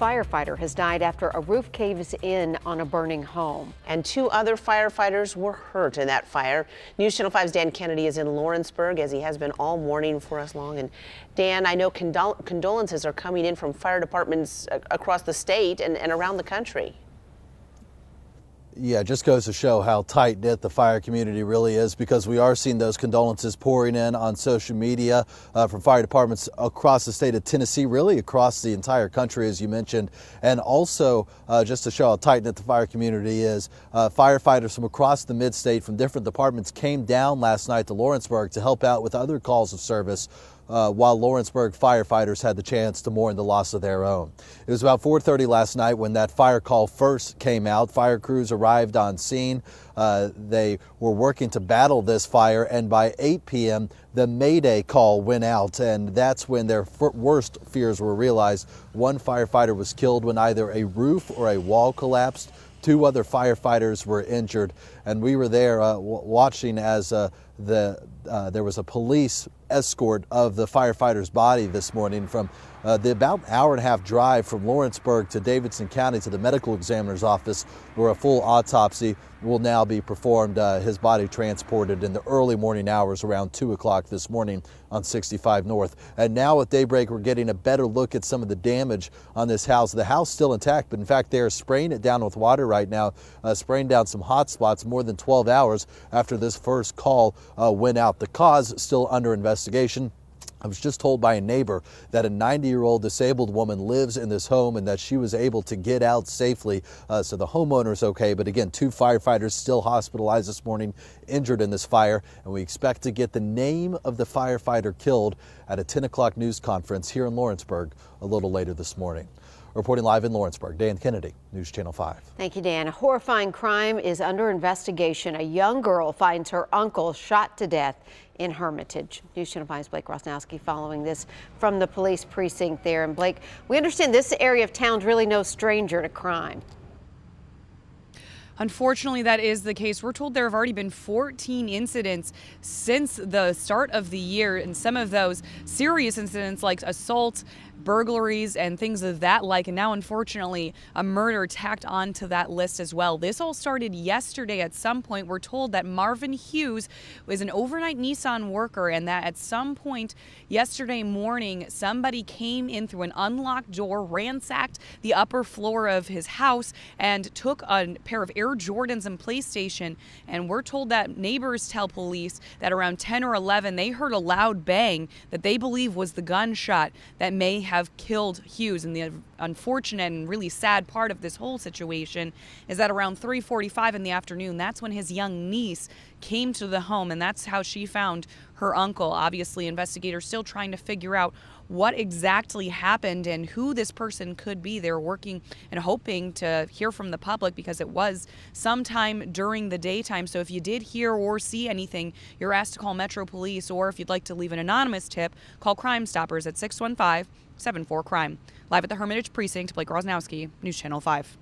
firefighter has died after a roof caves in on a burning home. And 2 other firefighters were hurt in that fire. News Channel 5's Dan Kennedy is in Lawrenceburg, as he has been all morning for us long. And Dan, I know condolences are coming in from fire departments across the state and around the country. Yeah, it just goes to show how tight-knit the fire community really is, because we are seeing those condolences pouring in on social media from fire departments across the state of Tennessee, really across the entire country, as you mentioned. And also, just to show how tight-knit the fire community is, firefighters from across the mid-state from different departments came down last night to Lawrenceburg to help out with other calls of service, while Lawrenceburg firefighters had the chance to mourn the loss of their own. It was about 4:30 last night when that fire call first came out. Fire crews arrived on scene. They were working to battle this fire, and by 8 p.m. the Mayday call went out, and that's when their worst fears were realized. One firefighter was killed when either a roof or a wall collapsed. 2 other firefighters were injured, and we were there watching as there was a police escort of the firefighter's body this morning from the about hour-and-a-half drive from Lawrenceburg to Davidson County to the medical examiner's office, where a full autopsy will now be performed. His body transported in the early morning hours around 2 o'clock this morning on 65 North. And now at daybreak, we're getting a better look at some of the damage on this house. The house still intact, but in fact, they're spraying it down with water right now, spraying down some hot spots more than 12 hours after this first call went out. The cause still under investigation. I was just told by a neighbor that a 90-year-old disabled woman lives in this home and that she was able to get out safely. So the homeowner is okay. But again, 2 firefighters still hospitalized this morning, injured in this fire. And we expect to get the name of the firefighter killed at a 10 o'clock news conference here in Lawrenceburg a little later this morning. Reporting live in Lawrenceburg, Dan Kennedy, News Channel 5. Thank you, Dan. A horrifying crime is under investigation. A young girl finds her uncle shot to death in Hermitage. News Channel 5's Blake Rosnowski following this from the police precinct there. And Blake, we understand this area of town's really no stranger to crime. Unfortunately, that is the case. We're told there have already been 14 incidents since the start of the year, and some of those serious incidents like assault, burglaries, and things of that like. And now, unfortunately, a murder tacked onto that list as well. This all started yesterday at some point. We're told that Marvin Hughes was an overnight Nissan worker, and that at some point yesterday morning, somebody came in through an unlocked door, ransacked the upper floor of his house, and took a pair of Air Jordans and PlayStation. And we're told that neighbors tell police that around 10 or 11, they heard a loud bang that they believe was the gunshot that may have killed Hughes. And the unfortunate and really sad part of this whole situation is that around 3:45 in the afternoon, that's when his young niece came to the home, and that's how she found her uncle. Obviously, investigators still trying to figure out what exactly happened and who this person could be. They're working and hoping to hear from the public because it was sometime during the daytime. So if you did hear or see anything, you're asked to call Metro Police, or if you'd like to leave an anonymous tip, call Crime Stoppers at 615-74-CRIME. Live at the Hermitage Precinct, Blake Rosnowski, News Channel 5.